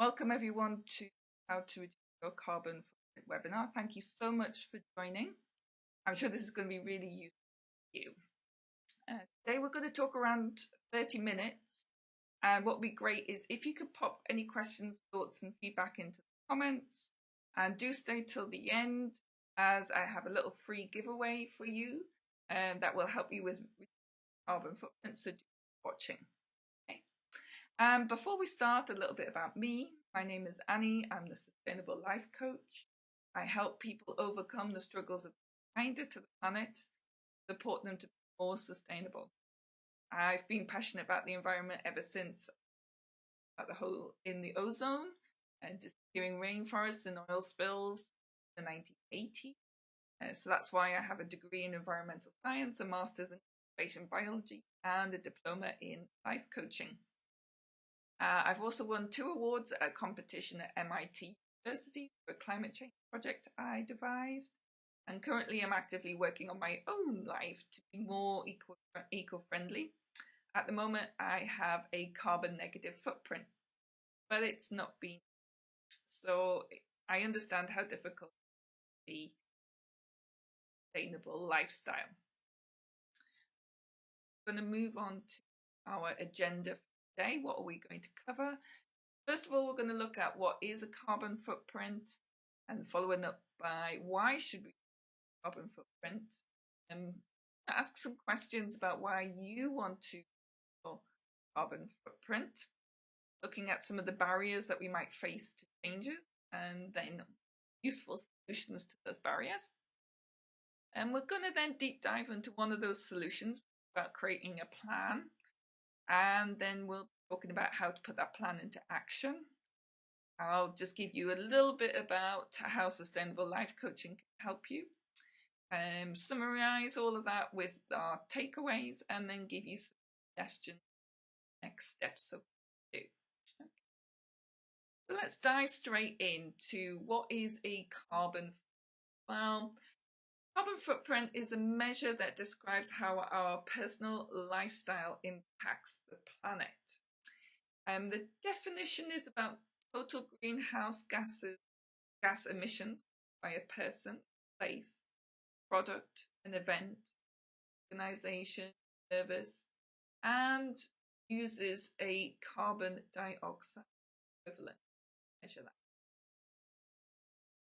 Welcome everyone to How to Reduce Your Carbon Footprint webinar. Thank you so much for joining. I'm sure this is going to be really useful for you. Today we're going to talk around 30 minutes, and what would be great is if you could pop any questions, thoughts and feedback into the comments, and do stay till the end as I have a little free giveaway for you that will help you with carbon footprint, so do keep watching. Before we start, a little bit about me. My name is Annie. I'm the Sustainable Life Coach. I help people overcome the struggles of being kinder to the planet, support them to be more sustainable. I've been passionate about the environment ever since the hole in the ozone and disappearing rainforests and oil spills in the 1980s. So that's why I have a degree in environmental science, a master's in conservation biology, and a diploma in life coaching. I've also won 2 awards at a competition at MIT University for a climate change project I devised, and currently I'm actively working on my own life to be more eco-friendly. At the moment I have a carbon negative footprint, but it's not been, so I understand how difficult it is to be sustainable lifestyle. I'm going to move on to our agenda for today. What are we going to cover? First of all, we're going to look at what is a carbon footprint, and following up by why should we have a carbon footprint, and ask some questions about why you want to have a carbon footprint, looking at some of the barriers that we might face to changes, and then useful solutions to those barriers. And we're going to then deep dive into one of those solutions about creating a plan, and then we'll be talking about how to put that plan into action. I'll just give you a little bit about how sustainable life coaching can help you, summarize all of that with our takeaways, and then give you some suggestions, next steps of what to do. Okay. So let's dive straight into what is a carbon. Well, carbon footprint is a measure that describes how our personal lifestyle impacts the planet. The definition is about total greenhouse gas emissions by a person, place, product, an event, organization, service, and uses a carbon dioxide equivalent to measure that.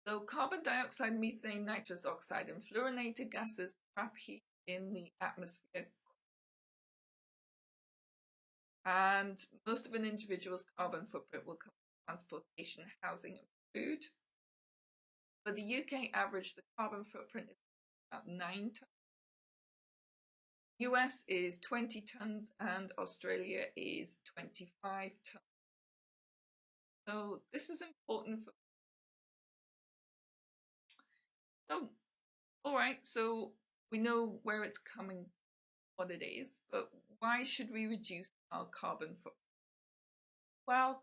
So carbon dioxide, methane, nitrous oxide, and fluorinated gases trap heat in the atmosphere. And most of an individual's carbon footprint will come from transportation, housing, and food. For the UK average, the carbon footprint is about 9 tons. US is 20 tons and Australia is 25 tons. So this is important for. So, alright, so we know where it's coming, what it is, but why should we reduce our carbon footprint? Well,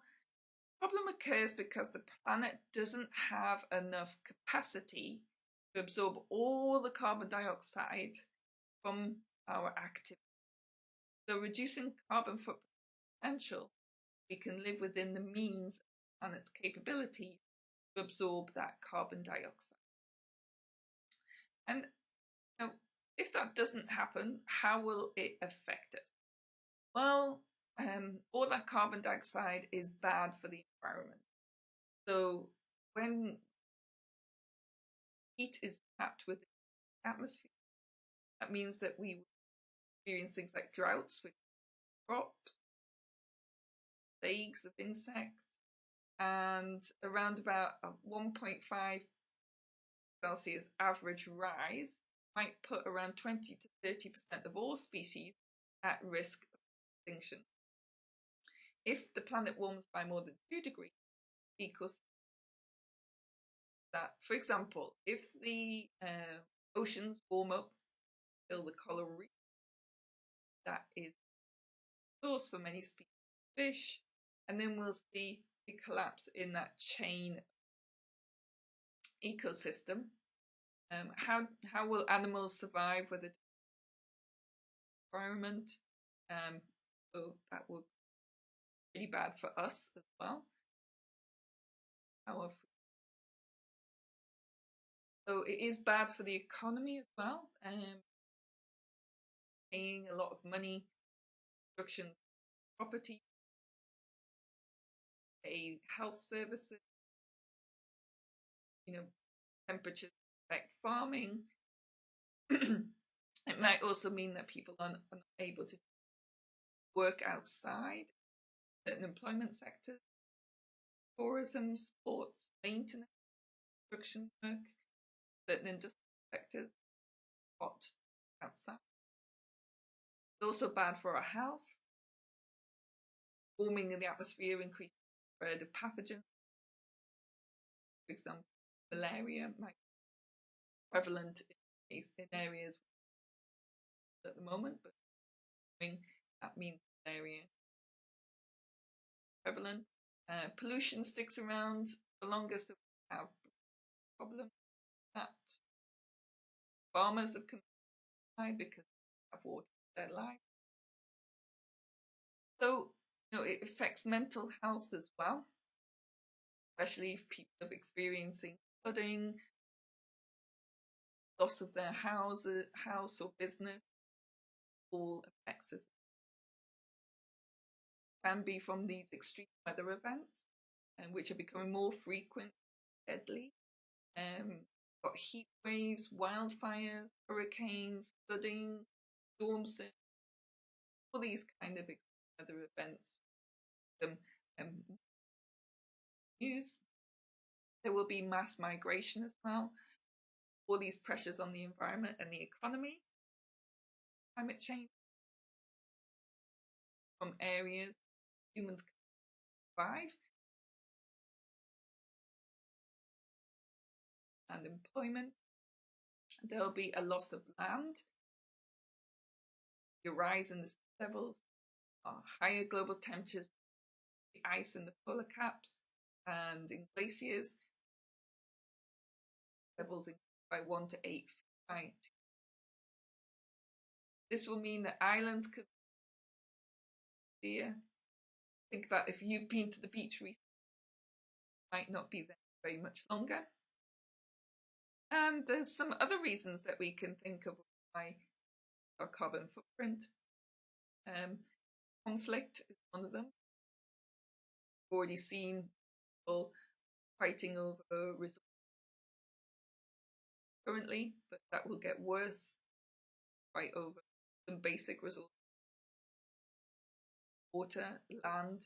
the problem occurs because the planet doesn't have enough capacity to absorb all the carbon dioxide from our activity. So reducing carbon footprint is essential. We can live within the means and its capability to absorb that carbon dioxide. And now, if that doesn't happen, how will it affect us? Well, all that carbon dioxide is bad for the environment. So when heat is trapped within the atmosphere, that means that we experience things like droughts with crops, plagues of insects, and around about a 1.5 Celsius average rise might put around 20 to 30% of all species at risk of extinction. If the planet warms by more than 2 degrees, equals that, for example, if the oceans warm up till the coral reef, that is a source for many species of fish, and then we'll see a collapse in that chain ecosystem. How will animals survive with the environment? So that will be really bad for us as well. So it is bad for the economy as well. Paying a lot of money, construction, property, pay health services, temperatures affect farming. It might also mean that people are unable to work outside certain employment sectors, tourism, sports, maintenance, construction work, certain industrial sectors, hot outside. It's also bad for our health. Warming in the atmosphere increases the spread of pathogens. For example, malaria might be prevalent in areas at the moment, but that means malaria prevalent. Pollution sticks around for longer, so we have problems with that. Farmers have complied because they have water in their life. So, it affects mental health as well, especially if people are experiencing flooding, loss of their house or business, all affects us. Can be from these extreme weather events, which are becoming more frequent, deadly. Got heat waves, wildfires, hurricanes, flooding, storms, all these kind of weather events. News. There will be mass migration as well. All these pressures on the environment and the economy. Climate change from areas humans can survive. And employment. There will be a loss of land, the rise in the sea levels, higher global temperatures, the ice in the polar caps, and in glaciers, levels increase by 1 to 8 feet. This will mean that islands could disappear. Think about if you've been to the beach recently, might not be there very much longer. And there's some other reasons that we can think of why our carbon footprint. Conflict is one of them. We've already seen people fighting over resources currently, but that will get worse. Fight over some basic resources, water, land,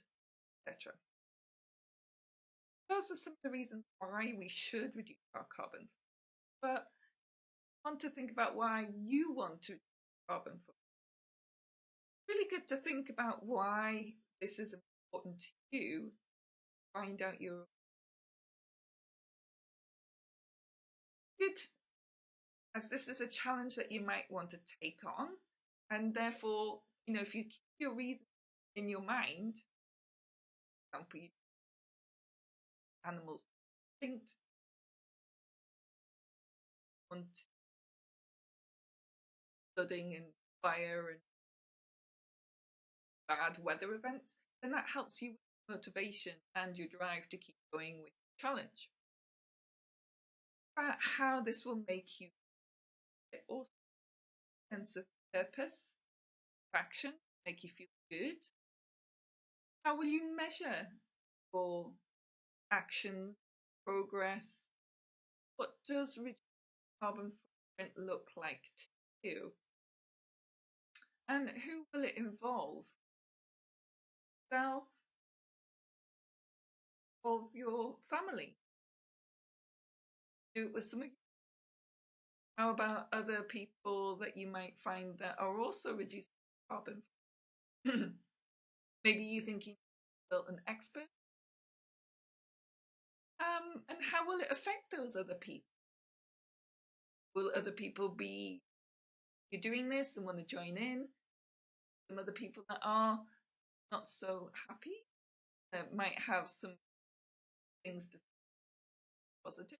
etc. Those are some of the reasons why we should reduce our carbon. But I want to think about why you want to reduce carbon footprint. Really good to think about why this is important to you. Find out your good, as this is a challenge that you might want to take on, and therefore, if you keep your reason in your mind, for example, animals instinct, want flooding and fire and bad weather events, then that helps you with motivation and your drive to keep going with the challenge. About how this will make you also a sense of purpose, action, make you feel good. How will you measure your actions, progress? What does reduced carbon footprint look like to you? And who will it involve? Self, of your family? Do it with some of you. How about other people that you might find that are also reducing carbon? Maybe you think you're an expert. And how will it affect those other people? Will other people be you're doing this and want to join in? Some other people that are not so happy, that might have some things to say positive.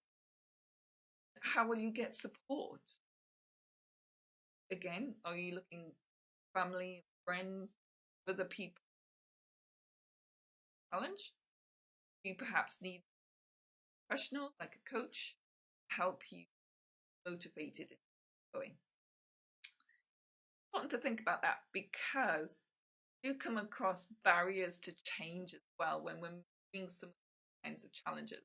How will you get support? Again, are you looking family, friends, other people? Challenge? Do you perhaps need a professional like a coach to help you motivated and going. Important to think about that because we do come across barriers to change as well when we're moving some kinds of challenges.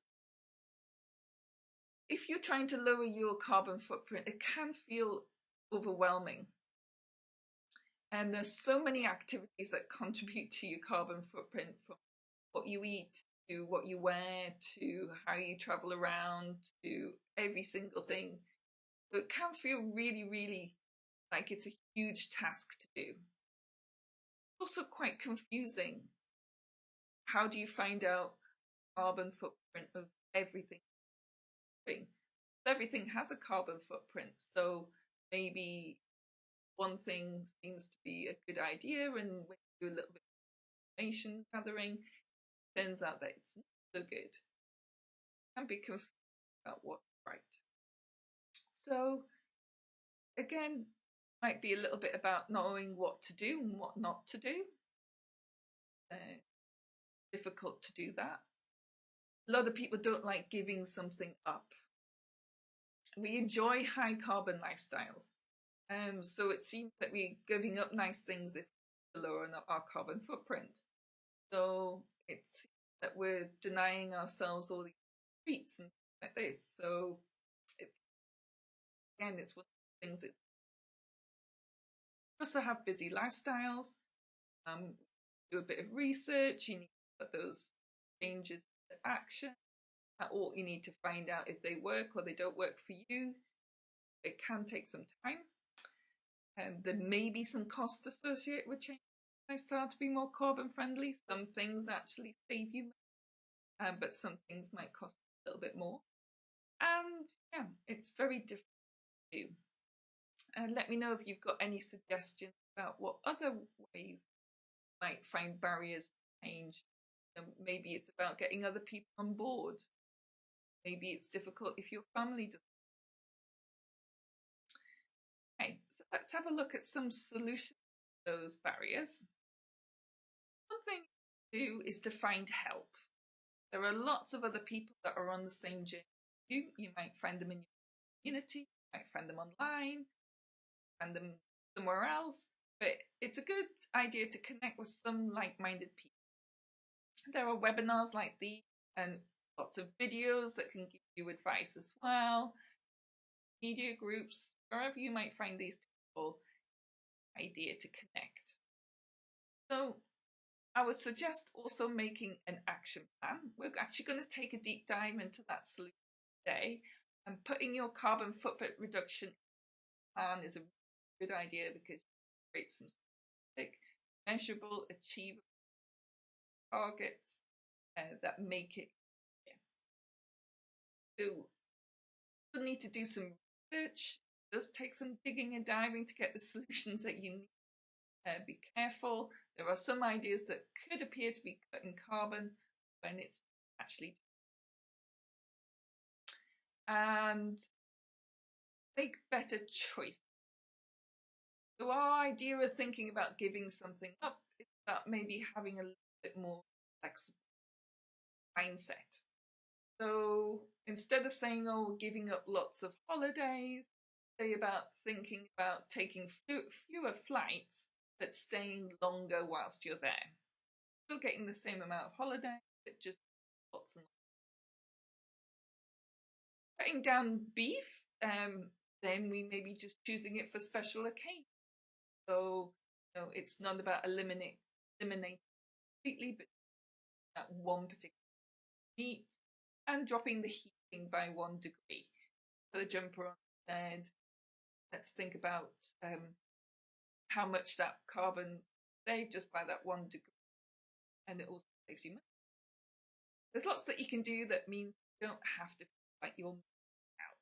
If you're trying to lower your carbon footprint, it can feel overwhelming. And there's so many activities that contribute to your carbon footprint, from what you eat to what you wear to how you travel around to every single thing. So it can feel really, really like it's a huge task to do. It's also quite confusing. How do you find out carbon footprint of everything? Everything has a carbon footprint, so maybe one thing seems to be a good idea, and when you do a little bit of information gathering, it turns out that it's not so good. You can be confused about what's right. So again, might be a little bit about knowing what to do and what not to do. Difficult to do that. A lot of people don't like giving something up. We enjoy high carbon lifestyles. So it seems that we're giving up nice things if we lower our carbon footprint. So it's that we're denying ourselves all these treats and things like this. So it's one of the things. It's also have busy lifestyles. Do a bit of research. You need to put those changes into action. Or you need to find out if they work or they don't work for you. It can take some time. There may be some cost associated with changing lifestyle to be more carbon friendly. Some things actually save you money, but some things might cost a little bit more. And yeah, it's very different to do. Let me know if you've got any suggestions about what other ways you might find barriers to change. Maybe it's about getting other people on board. Maybe it's difficult if your family doesn't. Okay, so let's have a look at some solutions to those barriers. One thing to do is to find help. There are lots of other people that are on the same journey as you. You might find them in your community, you might find them online, find them somewhere else, but it's a good idea to connect with some like-minded people. There are webinars like these and lots of videos that can give you advice as well. Media groups, wherever you might find these people, idea to connect. So I would suggest also making an action plan. We're actually going to take a deep dive into that solution today, and putting your carbon footprint reduction plan is a good idea because you create some specific, measurable, achievable targets that make it easier. So you'll need to do some research. It does take some digging and diving to get the solutions that you need. Be careful. There are some ideas that could appear to be cutting carbon when it's actually. And make better choices. So our idea of thinking about giving something up is about maybe having a little bit more flexible mindset. So instead of saying, oh, giving up lots of holidays, say about thinking about taking fewer flights, but staying longer whilst you're there. Still getting the same amount of holiday, but just lots and lots. Cutting down beef, then we may be just choosing it for special occasions. So it's not about eliminating completely, but that one particular meat, and dropping the heating by 1 degree. So the jumper on said, let's think about how much that carbon saved just by that 1 degree, and it also saves you money. There's lots that you can do that means you don't have to feel like you're missing out.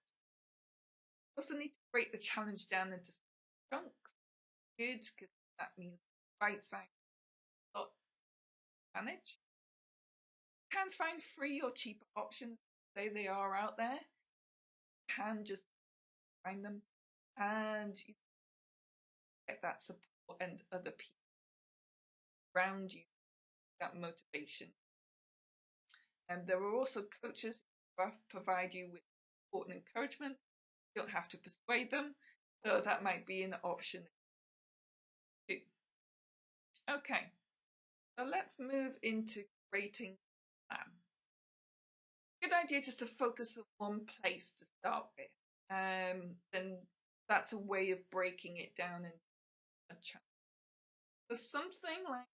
You also need to break the challenge down into chunks. Good, because that means bite-sized lot manage. You can find free or cheaper options, say they are out there. You can just find them, and you get that support and other people around you, that motivation. And there are also coaches who provide you with support and encouragement. You don't have to persuade them. So that might be an option too. Okay, so let's move into creating a plan. Good idea just to focus on one place to start with. Then that's a way of breaking it down into a chunk. So something like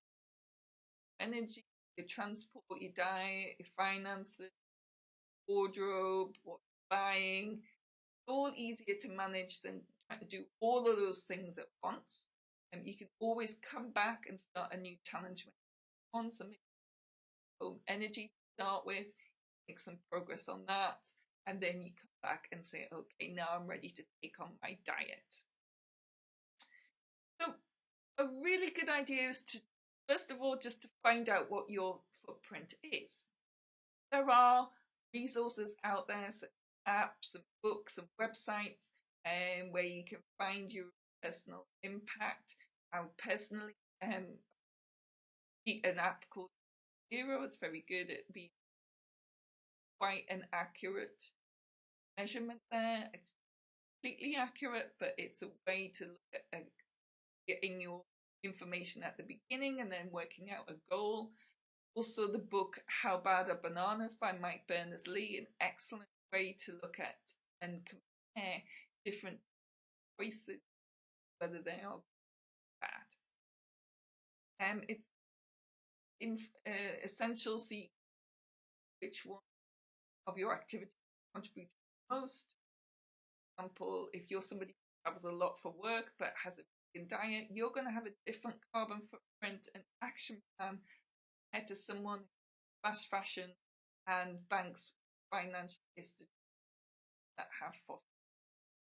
energy, your transport, your diet, your finances, wardrobe, what you're buying. It's all easier to manage than trying to do all of those things at once. And you can always come back and start a new challenge when you want. So maybe home energy to start with, make some progress on that, and then you come back and say, okay, now I'm ready to take on my diet. So a really good idea is to, first of all, just to find out what your footprint is. There are resources out there, such as apps and books and websites, where you can find your personal impact. I personally an app called Zero. It's very good at being quite an accurate measurement there. It's completely accurate, but it's a way to look at getting your information at the beginning and then working out a goal. Also, the book How Bad Are Bananas by Mike Berners-Lee, an excellent way to look at and compare different choices, whether they are bad. It's essential to see which one of your activities contribute most. For example, if you're somebody who travels a lot for work but has a vegan diet, you're going to have a different carbon footprint and action plan compared to someone fast fashion and banks financial institutions that have fossil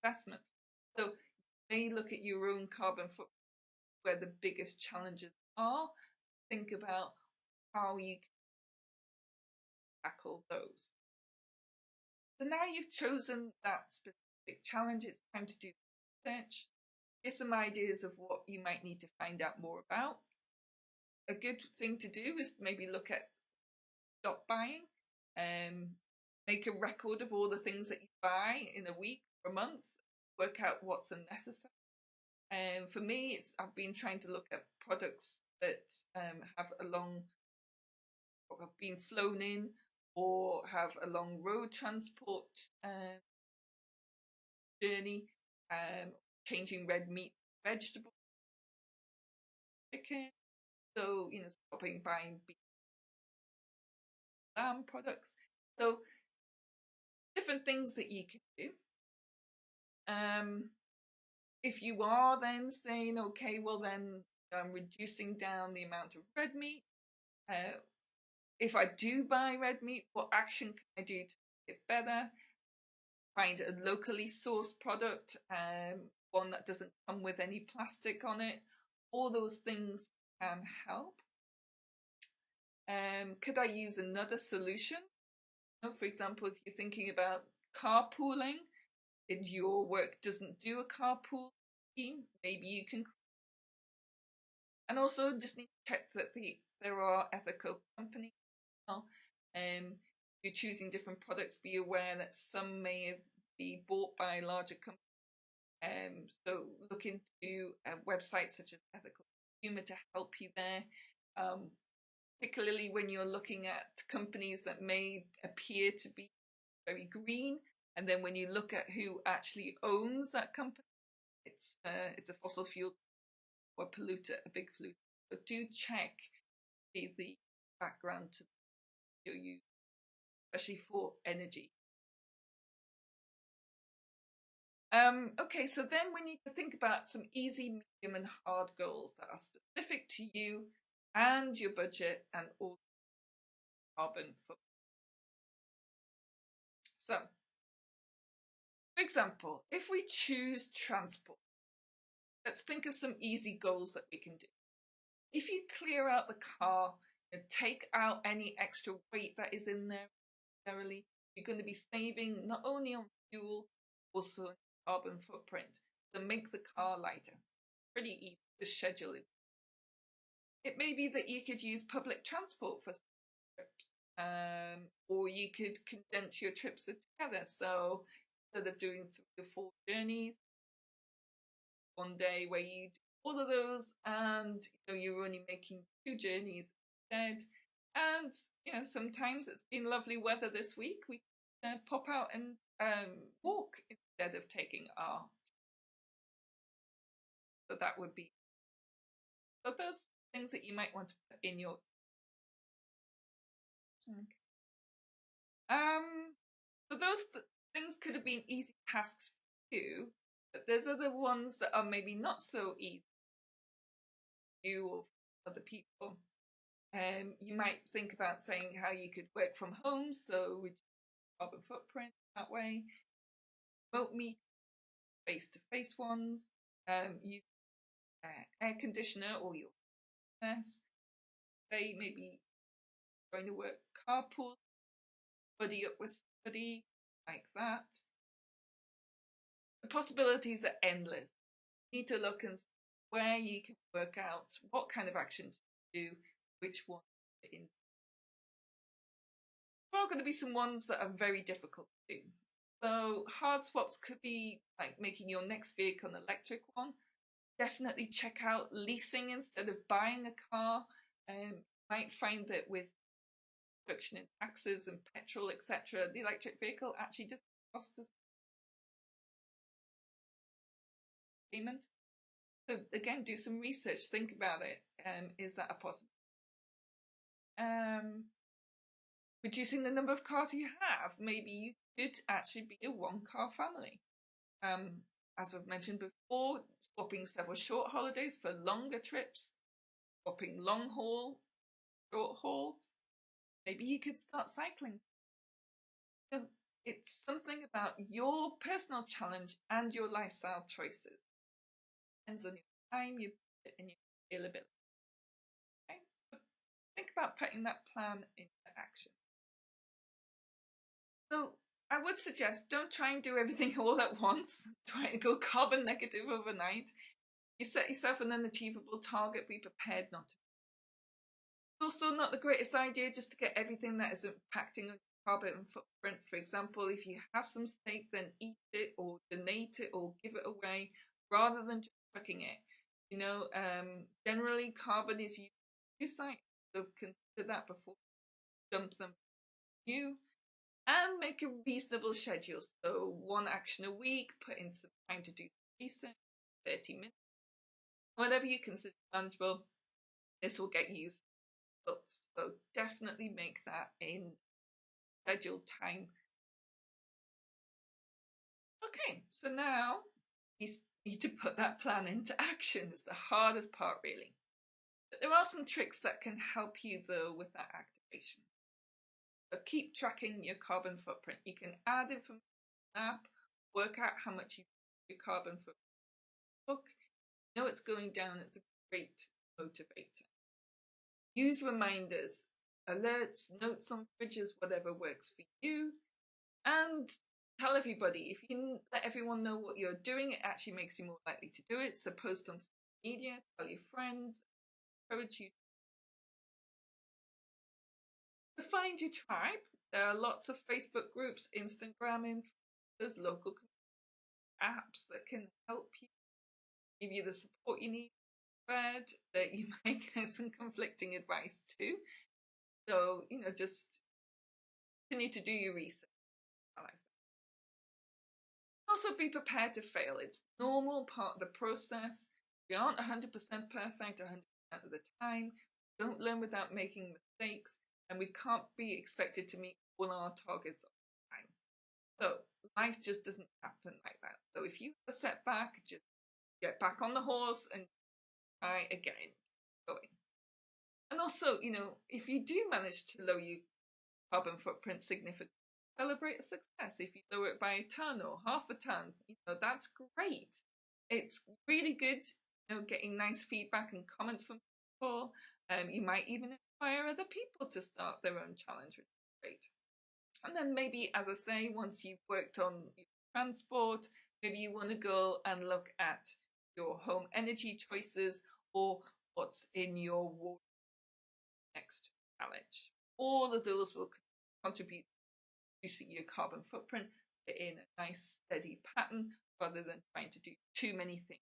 investments. So they look at your own carbon footprint, where the biggest challenges are. Think about how you can tackle those. So now you've chosen that specific challenge, it's time to do research. Here's some ideas of what you might need to find out more about. A good thing to do is maybe look at stop buying, make a record of all the things that you buy in a week or a month, work out what's unnecessary. For me, I've been trying to look at products that have been flown in or have a long road transport journey, changing red meat, vegetables, chicken. So, stopping buying beef, lamb products. So, different things that you can do. If you are then saying, okay, well then I'm reducing down the amount of red meat. If I do buy red meat, what action can I do to make it better? Find a locally sourced product, one that doesn't come with any plastic on it. All those things can help. Could I use another solution? For example, if you're thinking about carpooling, and your work doesn't do a carpool scheme, maybe you can. And also just need to check that there are ethical companies. You're choosing different products, be aware that some may be bought by larger companies. So look into websites such as Ethical Consumer to help you there. Particularly when you're looking at companies that may appear to be very green, and then when you look at who actually owns that company, it's a fossil fuel or polluter, a big polluter. So do check the background to your use, especially for energy. Okay, so then we need to think about some easy, medium, and hard goals that are specific to you and your budget and all carbon footprint. So, for example, if we choose transport, let's think of some easy goals that we can do. If you clear out the car and take out any extra weight that is in there, you're going to be saving not only on fuel, also on carbon footprint. So make the car lighter. Pretty easy to schedule it. It may be that you could use public transport for trips, or you could condense your trips together. So instead of doing 3 or 4 journeys, one day where you do all of those, and you're only making 2 journeys instead. And sometimes it's been lovely weather this week. We pop out and walk instead of taking our. So that would be. So those things that you might want to put in your. Okay. So those things could have been easy tasks for you, but there's other ones that are maybe not so easy for you or for other people. You might think about saying how you could work from home, so reduce carbon footprint that way. Remote meet, face-to-face ones. Use air conditioner or your furnace. Say maybe going to work carpool, buddy up with somebody like that. The possibilities are endless. You need to look and see where you can work out what kind of actions you do, which one in. There are going to be some ones that are very difficult to do. So hard swaps could be like making your next vehicle an electric one. Definitely check out leasing instead of buying a car. You might find that with reduction in taxes and petrol, etc., the electric vehicle actually doesn't cost as payment. So again, do some research. Think about it. Is that a possibility? Reducing the number of cars you have. Maybe you could actually be a 1-car family. As I've mentioned before, swapping several short holidays for longer trips, swapping long haul, short haul. Maybe you could start cycling. So it's something about your personal challenge and your lifestyle choices. Depends on your time, your budget, and your availability. Okay? So think about putting that plan into action. So I would suggest don't try and do everything all at once. Try to go carbon negative overnight. You set yourself an unachievable target, be prepared not to. It's also not the greatest idea just to get everything that is impacting on your carbon footprint. For example, if you have some steak, then eat it or donate it or give it away rather than just chucking it. Generally carbon is used to recycle, so consider that before you dump them new. And make a reasonable schedule. So 1 action a week, put in some time to do research, 30 minutes. Whatever you consider manageable, this will get you results. So definitely make that in scheduled time. Okay, so now you need to put that plan into action. It's the hardest part, really. But there are some tricks that can help you, though, with that activation. So keep tracking your carbon footprint. You can add information to the app, work out how much your carbon footprint. Look, it's going down. It's a great motivator. Use reminders, alerts, notes on fridges, whatever works for you, and tell everybody. If you let everyone know what you're doing, it actually makes you more likely to do it. So post on social media, tell your friends, encourage you to find your tribe. There are lots of Facebook groups, Instagram, there's local apps that can help you, give you the support you need. That you might get some conflicting advice too. So, just continue to do your research. Also be prepared to fail. It's normal part of the process. We aren't 100% perfect 100% of the time. We don't learn without making mistakes, and we can't be expected to meet all our targets all the time. So life just doesn't happen like that. So if you have a setback, just get back on the horse and try again. Going. And also, if you do manage to lower your carbon footprint significantly, celebrate a success. If you lower it by a ton or half a ton, that's great. It's really good, getting nice feedback and comments from people. You might even inspire other people to start their own challenge, which is great. And then maybe, as I say, once you've worked on your transport, maybe you want to go and look at your home energy choices or what's in your wardrobe next challenge. All of those will contribute to reducing your carbon footprint. it in a nice steady pattern rather than trying to do too many things.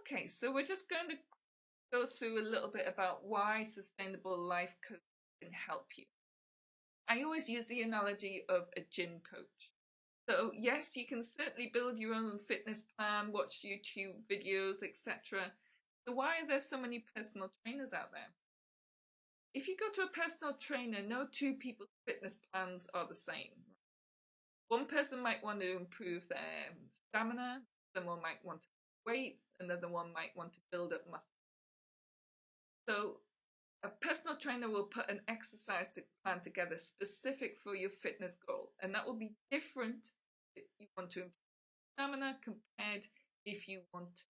Okay, so we're just going to go through a little bit about why sustainable life coaching can help you. I always use the analogy of a gym coach. So yes, you can certainly build your own fitness plan, watch YouTube videos, etc. So why are there so many personal trainers out there? If you go to a personal trainer, no two people's fitness plans are the same. One person might want to improve their stamina, someone might want to weight, another one might want to build up muscle. So a personal trainer will put an exercise plan together specific for your fitness goal, and that will be different if you want to improve stamina compared if you want,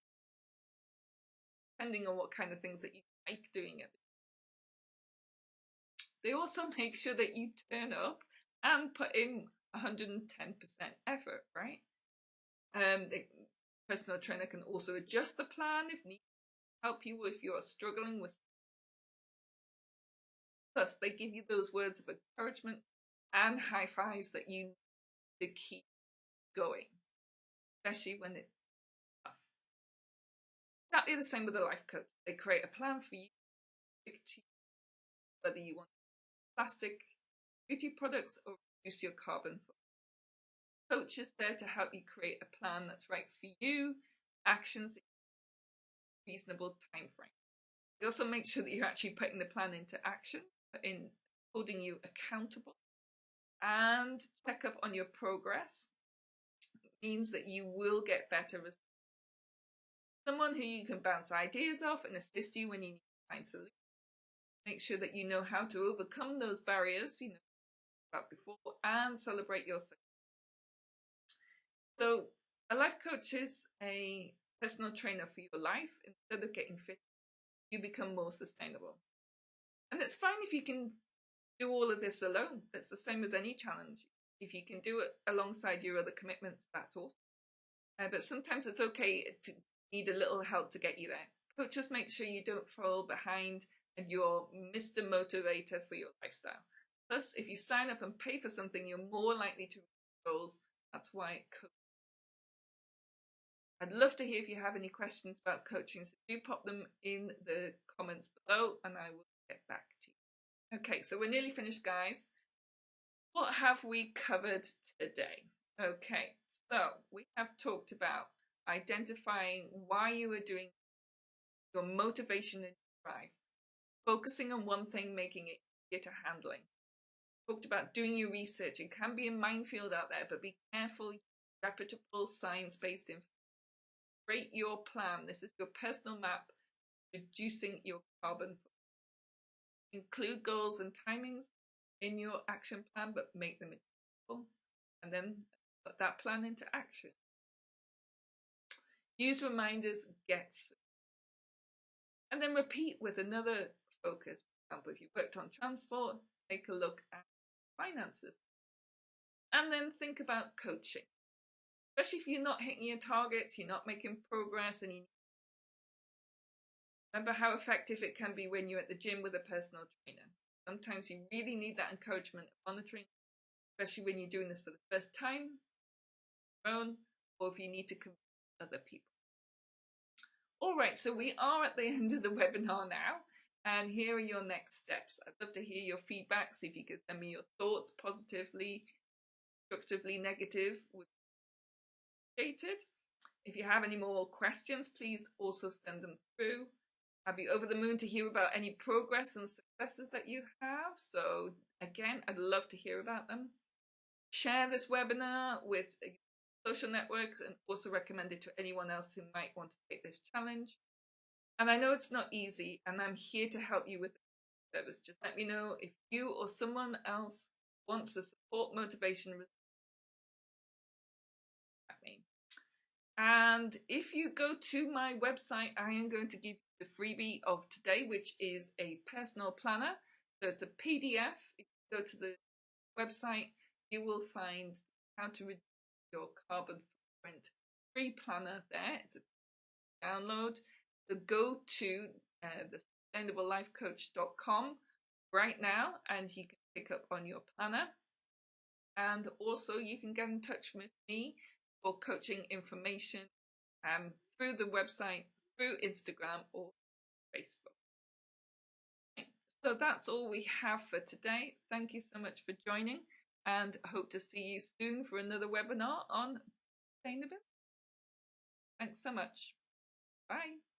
depending on what kind of things that you like doing it. They also make sure that you turn up and put in 110% effort, right? The personal trainer can also adjust the plan if needed, help you if you're struggling with. Plus, they give you those words of encouragement and high fives that you need to keep going, especially when it's tough. Exactly the same with a life coach. They create a plan for you, whether you want plastic, beauty products, or reduce your carbon footprint. Coach is there to help you create a plan that's right for you, actions in a reasonable time frame. They also make sure that you're actually putting the plan into action, in holding you accountable, and check up on your progress. It means that you will get better results. Someone who you can bounce ideas off and assist you when you need to find solutions. Make sure that you know how to overcome those barriers you know about before and celebrate your success. So a life coach is a personal trainer for your life. Instead of getting fit, you become more sustainable. And it's fine if you can do all of this alone. It's the same as any challenge. If you can do it alongside your other commitments, that's awesome. But sometimes it's okay to need a little help to get you there. Coaches make sure you don't fall behind and you're Mr. Motivator for your lifestyle. Plus, if you sign up and pay for something, you're more likely to reach goals. That's why coach. I'd love to hear if you have any questions about coaching, so do pop them in the comments below and I will get back to you. Okay, so we're nearly finished, guys. What have we covered today? Okay, so we have talked about identifying why you are doing your motivation and drive, focusing on one thing, making it easier to handling. Talked about doing your research. It can be a minefield out there, but be careful. Reputable, science-based information. Create your plan. This is your personal map, reducing your carbon footprint. Include goals and timings in your action plan, but make them achievable, and then put that plan into action. Use reminders, and then repeat with another focus. For example, if you worked on transport, take a look at finances. And then think about coaching. Especially if you're not hitting your targets, you're not making progress, and you remember how effective it can be when you're at the gym with a personal trainer. Sometimes you really need that encouragement and monitoring, especially when you're doing this for the first time, your own, or if you need to convince other people. All right, so we are at the end of the webinar now, and here are your next steps. I'd love to hear your feedback, so if you could send me your thoughts positively, constructively, negative, would be appreciated. If you have any more questions, please also send them through. I'll be over the moon to hear about any progress and successes that you have. So again, I'd love to hear about them. Share this webinar with social networks and also recommend it to anyone else who might want to take this challenge. And I know it's not easy, and I'm here to help you with the service. Just let me know if you or someone else wants to support motivation. And if you go to my website, I am going to give you the freebie of today, which is a personal planner. So it's a PDF. If you go to the website, you will find how to reduce your carbon footprint free planner there. It's a download. So go to the sustainablelifecoach.com right now and you can pick up on your planner. And also you can get in touch with me for coaching information through the website, through Instagram or Facebook. So that's all we have for today. Thank you so much for joining, and I hope to see you soon for another webinar on sustainability. Thanks so much. Bye.